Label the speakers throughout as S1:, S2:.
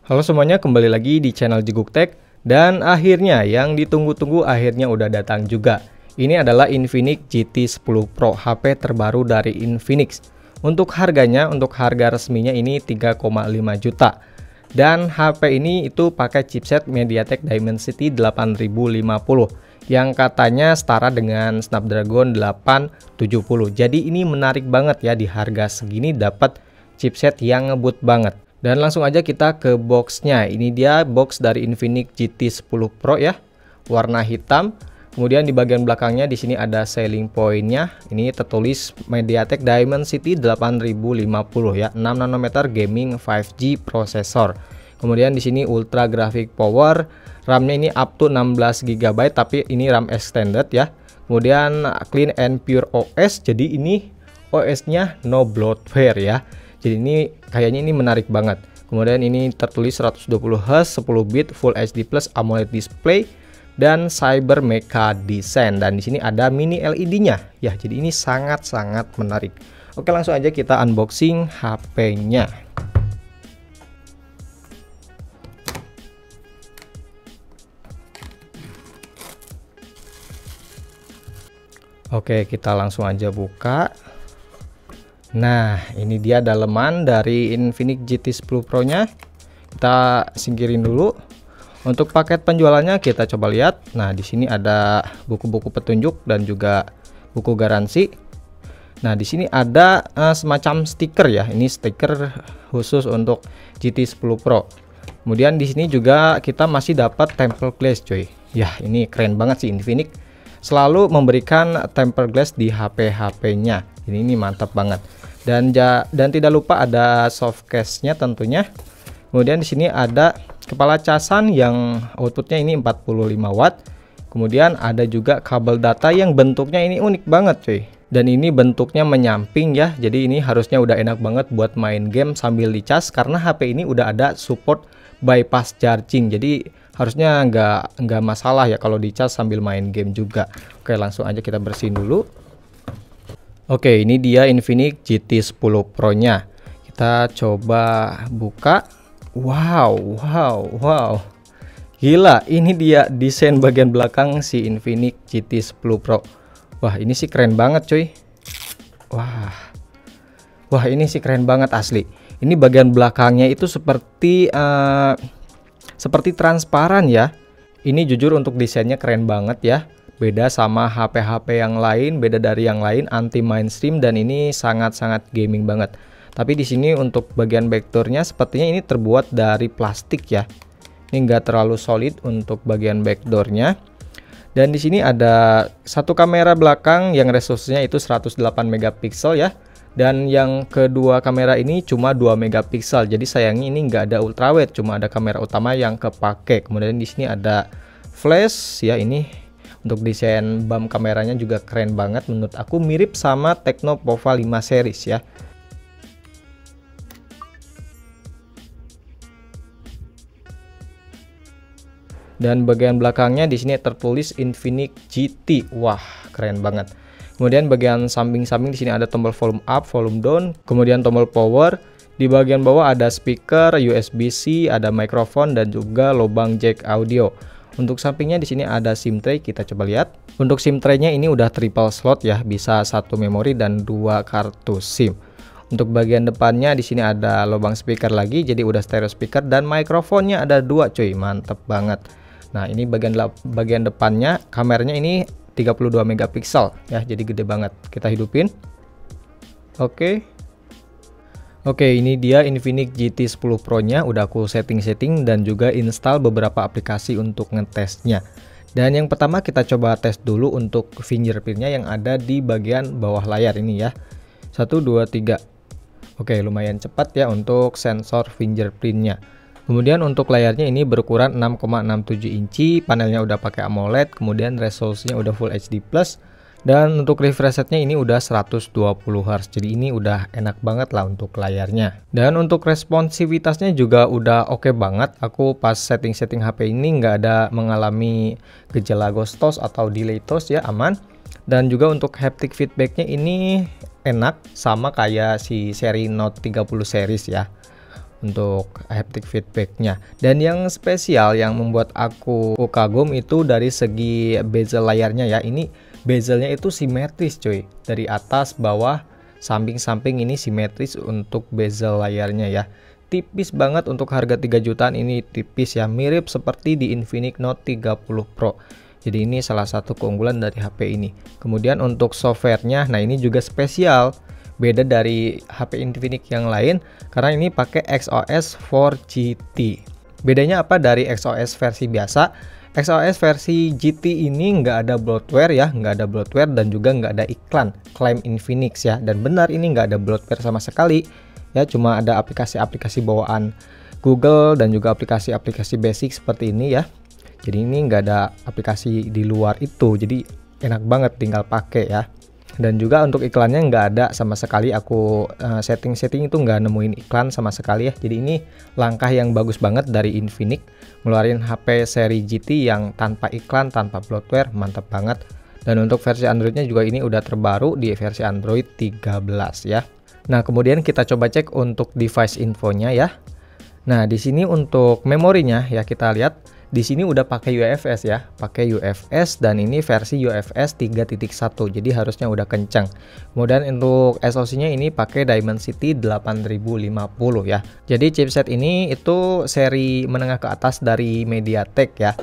S1: Halo semuanya, kembali lagi di channel Jeguk Tech. Dan akhirnya yang ditunggu-tunggu akhirnya udah datang juga. Ini adalah Infinix GT 10 Pro, HP terbaru dari Infinix. Untuk harganya, untuk harga resminya ini 3,5 juta. Dan HP ini itu pakai chipset MediaTek Dimensity 8050 yang katanya setara dengan Snapdragon 870. Jadi ini menarik banget ya, di harga segini dapat chipset yang ngebut banget. Dan langsung aja kita ke boxnya. Ini dia box dari Infinix GT 10 Pro ya, warna hitam. Kemudian di bagian belakangnya di sini ada selling point-nya. Ini tertulis MediaTek Dimensity 8050 ya, 6 nanometer gaming 5G prosesor. Kemudian di sini Ultra Graphic Power, RAM-nya ini up to 16 GB, tapi ini RAM extended ya. Kemudian Clean and Pure OS, jadi ini OS-nya no bloatware ya. Jadi ini kayaknya ini menarik banget. Kemudian ini tertulis 120Hz, 10 bit Full HD Plus AMOLED display dan Cyber Mecha Design. Dan di sini ada mini LED-nya. Ya, jadi ini sangat-sangat menarik. Oke, langsung aja kita unboxing HP-nya. Oke, kita langsung aja buka. Nah, ini dia daleman dari Infinix GT 10 Pro nya. Kita singkirin dulu. Untuk paket penjualannya kita coba lihat. Nah, di sini ada buku-buku petunjuk dan juga buku garansi. Nah, di sini ada semacam stiker ya. Ini stiker khusus untuk GT 10 Pro. Kemudian di sini juga kita masih dapat tempered glass, coy. Ya, ini keren banget sih Infinix. Selalu memberikan tempered glass di HP-HP-nya. Ini mantap banget. Dan tidak lupa ada soft case-nya tentunya. Kemudian di sini ada kepala casan yang outputnya ini 45 watt. Kemudian ada juga kabel data yang bentuknya ini unik banget, cuy. Dan ini bentuknya menyamping ya. Jadi ini harusnya udah enak banget buat main game sambil dicas, karena HP ini udah ada support bypass charging. Jadi harusnya nggak masalah ya kalau dicas sambil main game juga. Oke, langsung aja kita bersihin dulu. Oke, ini dia Infinix GT 10 Pro nya. Kita coba buka. Wow. Gila, ini dia desain bagian belakang si Infinix GT 10 Pro. Wah, ini sih keren banget, cuy. Wah, ini sih keren banget asli. Ini bagian belakangnya itu seperti transparan ya. Ini jujur untuk desainnya keren banget ya. Beda sama HP-HP yang lain, beda dari yang lain, anti mainstream, dan ini sangat-sangat gaming banget. Tapi di sini untuk bagian backdoornya sepertinya ini terbuat dari plastik ya. Ini enggak terlalu solid untuk bagian backdoornya. Dan di sini ada satu kamera belakang yang resolusinya itu 108 megapiksel ya. Dan yang kedua kamera ini cuma 2 megapiksel. Jadi sayangnya ini nggak ada ultrawide, cuma ada kamera utama yang kepake. Kemudian di sini ada flash ya, ini untuk desain bump kameranya juga keren banget menurut aku, mirip sama Tecno Pova 5 series ya. Dan bagian belakangnya di sini tertulis Infinix GT. Wah, keren banget. Kemudian bagian samping-samping di sini ada tombol volume up, volume down, kemudian tombol power. Di bagian bawah ada speaker, USB-C, ada mikrofon dan juga lubang jack audio. Untuk sampingnya di sini ada SIM tray, kita coba lihat. Untuk SIM tray-nya ini udah triple slot ya, bisa 1 memori dan 2 kartu SIM. Untuk bagian depannya di sini ada lubang speaker lagi, jadi udah stereo speaker, dan mikrofonnya ada 2, cuy, mantep banget. Nah, ini bagian depannya, kameranya ini 32 megapiksel ya, jadi gede banget. Kita hidupin. Oke, ini dia Infinix GT 10 Pro nya, udah aku setting dan juga install beberapa aplikasi untuk ngetesnya. Dan yang pertama kita coba tes dulu untuk fingerprintnya yang ada di bagian bawah layar ini ya. 1, 2, 3. Oke, lumayan cepat ya untuk sensor fingerprintnya. Kemudian untuk layarnya ini berukuran 6,67 inci, panelnya udah pakai AMOLED, kemudian resolusinya udah Full HD Plus. Dan untuk refresh rate-nya ini udah 120 Hz. Jadi ini udah enak banget lah untuk layarnya. Dan untuk responsivitasnya juga udah oke banget. Aku pas setting HP ini nggak ada mengalami gejala ghost toast atau delay toast ya, aman. Dan juga untuk haptic feedbacknya ini enak, sama kayak si seri Note 30 series ya. untuk haptic feedbacknya. Dan yang spesial yang membuat aku kagum itu dari segi bezel layarnya ya. Ini bezelnya itu simetris cuy, dari atas bawah samping-samping ini simetris untuk bezel layarnya ya. Tipis banget untuk harga 3 jutaan, ini tipis ya, mirip seperti di Infinix Note 30 Pro. Jadi ini salah satu keunggulan dari HP ini. Kemudian untuk softwarenya, nah ini juga spesial, beda dari HP Infinix yang lain karena ini pakai XOS 4 GT. Bedanya apa dari XOS versi biasa? XOS versi GT ini nggak ada bloatware ya, nggak ada bloatware dan juga nggak ada iklan klaim Infinix ya. Dan benar ini nggak ada bloatware sama sekali ya, cuma ada aplikasi-aplikasi bawaan Google dan juga aplikasi-aplikasi basic seperti ini ya. Jadi ini nggak ada aplikasi di luar itu, jadi enak banget tinggal pakai ya. Dan juga untuk iklannya nggak ada sama sekali, aku setting-setting itu nggak nemuin iklan sama sekali ya. Jadi ini langkah yang bagus banget dari Infinix, ngeluarin HP seri GT yang tanpa iklan, tanpa bloatware, mantap banget. Dan untuk versi Androidnya juga ini udah terbaru di versi Android 13 ya. Nah kemudian kita coba cek untuk device infonya ya. Nah di sini untuk memorinya ya, kita lihat di sini udah pakai UFS ya, pakai UFS dan ini versi UFS 3.1, jadi harusnya udah kencang. Kemudian untuk SoC-nya ini pakai Dimensity 8050 ya. Jadi chipset ini itu seri menengah ke atas dari MediaTek ya.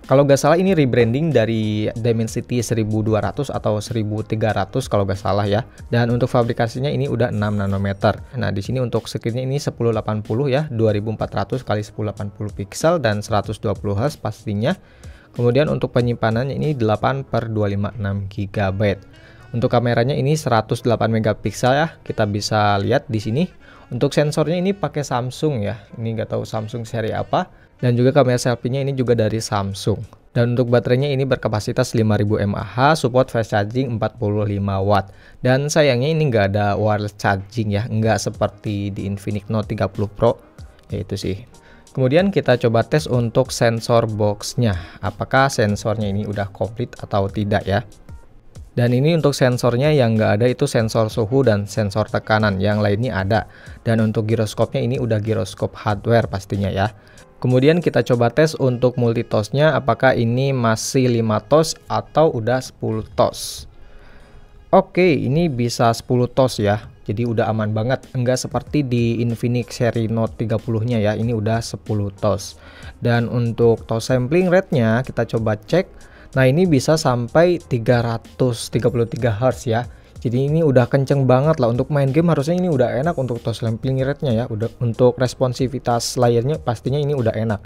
S1: Kalau nggak salah ini rebranding dari Dimensity 1200 atau 1300 kalau nggak salah ya. Dan untuk fabrikasinya ini udah 6 nanometer. Nah di sini untuk screen-nya ini 1080 ya, 2400 x 1080 pixel dan 120 Hz pastinya. Kemudian untuk penyimpanannya ini 8/256 GB. Untuk kameranya ini 108 megapiksel ya. Kita bisa lihat di sini. Untuk sensornya ini pakai Samsung ya. Ini nggak tahu Samsung seri apa. Dan juga kamera selfie-nya ini juga dari Samsung. Dan untuk baterainya ini berkapasitas 5000 mAh, support fast charging 45 watt. Dan sayangnya ini nggak ada wireless charging ya, nggak seperti di Infinix Note 30 Pro, yaitu sih. Kemudian kita coba tes untuk sensor box-nya, apakah sensornya ini udah komplit atau tidak ya. Dan ini untuk sensornya yang nggak ada itu sensor suhu dan sensor tekanan, yang lainnya ada. Dan untuk giroskopnya ini udah giroskop hardware pastinya ya. Kemudian kita coba tes untuk multitoss-nya, apakah ini masih 5 toss atau udah 10 toss. Oke, ini bisa 10 toss ya. Jadi udah aman banget, enggak seperti di Infinix seri Note 30-nya ya. Ini udah 10 toss. Dan untuk toss sampling rate-nya kita coba cek. Nah, ini bisa sampai 333 Hz ya. Jadi ini udah kenceng banget lah, untuk main game harusnya ini udah enak untuk toss sampling rate-nya ya. Udah untuk responsivitas layarnya pastinya ini udah enak.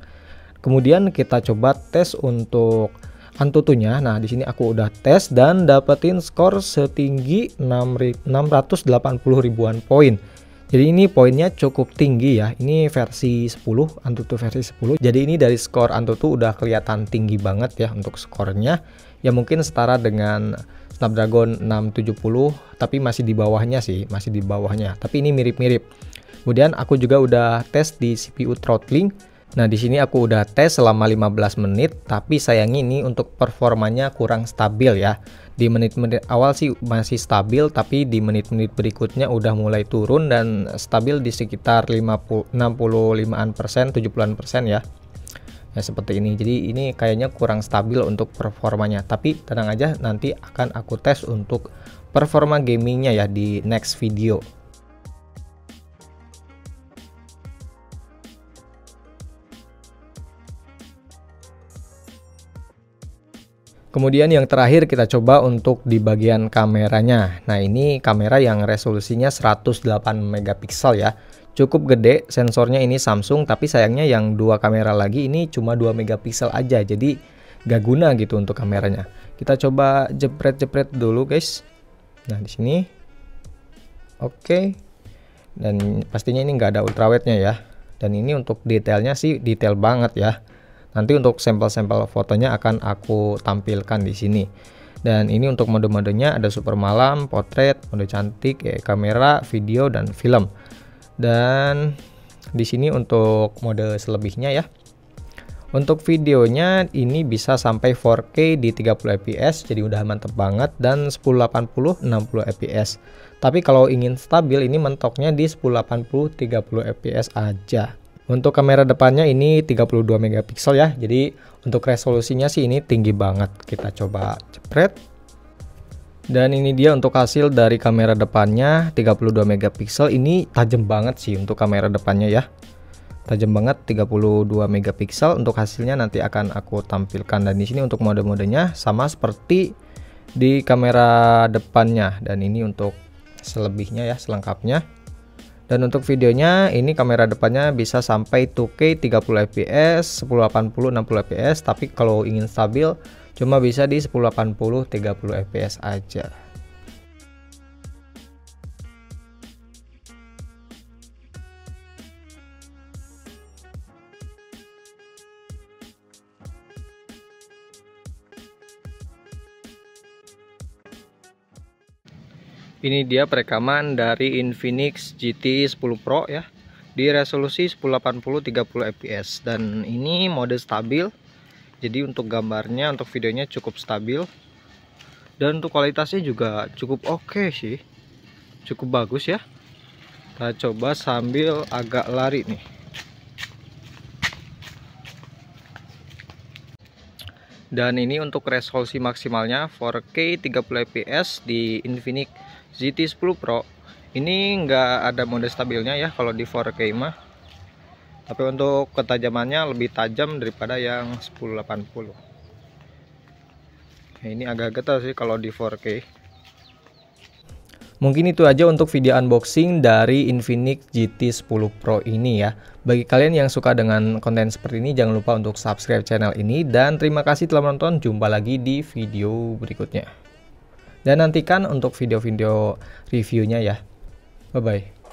S1: Kemudian kita coba tes untuk Antutunya. Nah, di sini aku udah tes dan dapetin skor setinggi 680 ribuan poin. Jadi ini poinnya cukup tinggi ya. Ini versi 10, Antutu versi 10. Jadi ini dari skor Antutu udah kelihatan tinggi banget ya untuk skornya. Ya mungkin setara dengan Snapdragon 670, tapi masih di bawahnya sih, masih di bawahnya. Tapi ini mirip-mirip. Kemudian aku juga udah tes di CPU throttling. Nah, di sini aku udah tes selama 15 menit, tapi sayangnya ini untuk performanya kurang stabil ya. Di menit-menit awal sih masih stabil, tapi di menit-menit berikutnya udah mulai turun dan stabil di sekitar 65%, 70% ya. Ya seperti ini. Jadi ini kayaknya kurang stabil untuk performanya, tapi tenang aja, nanti akan aku tes untuk performa gamingnya ya di next video. Kemudian yang terakhir kita coba untuk di bagian kameranya. Nah, ini kamera yang resolusinya 108 megapiksel ya. Cukup gede, sensornya ini Samsung, tapi sayangnya yang dua kamera lagi ini cuma 2 megapiksel aja. Jadi gak guna gitu untuk kameranya. Kita coba jepret-jepret dulu, guys. Nah, di sini. Oke. Dan pastinya ini nggak ada ultrawide-nya ya. Dan ini untuk detailnya sih detail banget ya. Nanti untuk sampel-sampel fotonya akan aku tampilkan di sini. Dan ini untuk mode-modenya ada super malam, potret, mode cantik, kamera, video, dan film. Dan di sini untuk mode selebihnya ya. Untuk videonya ini bisa sampai 4K di 30 fps, jadi udah mantep banget, dan 1080 60 fps. Tapi kalau ingin stabil ini mentoknya di 1080 30 fps aja. Untuk kamera depannya ini 32 megapiksel ya. Jadi untuk resolusinya sih ini tinggi banget. Kita coba jepret. Dan ini dia untuk hasil dari kamera depannya 32 megapiksel. Ini tajam banget sih untuk kamera depannya ya. Tajam banget 32 megapiksel. Untuk hasilnya nanti akan aku tampilkan, dan di sini untuk mode-modenya sama seperti di kamera depannya, dan ini untuk selebihnya ya, selengkapnya. Dan untuk videonya ini kamera depannya bisa sampai 2K 30 fps, 1080 60 fps, tapi kalau ingin stabil cuma bisa di 1080 30 fps aja. Ini dia perekaman dari Infinix GT 10 Pro ya, di resolusi 1080 30 fps, dan ini mode stabil. Jadi untuk gambarnya, untuk videonya cukup stabil, dan untuk kualitasnya juga cukup oke sih, cukup bagus ya. Kita coba sambil agak lari nih. Dan ini untuk resolusi maksimalnya 4K 30 fps di Infinix GT 10 Pro. Ini nggak ada mode stabilnya ya kalau di 4K mah. Tapi untuk ketajamannya lebih tajam daripada yang 1080. Nah, ini agak getar sih kalau di 4K. Mungkin itu aja untuk video unboxing dari Infinix GT 10 Pro ini ya. Bagi kalian yang suka dengan konten seperti ini, jangan lupa untuk subscribe channel ini. Dan terima kasih telah menonton, jumpa lagi di video berikutnya. Dan nantikan untuk video-video reviewnya ya. Bye-bye.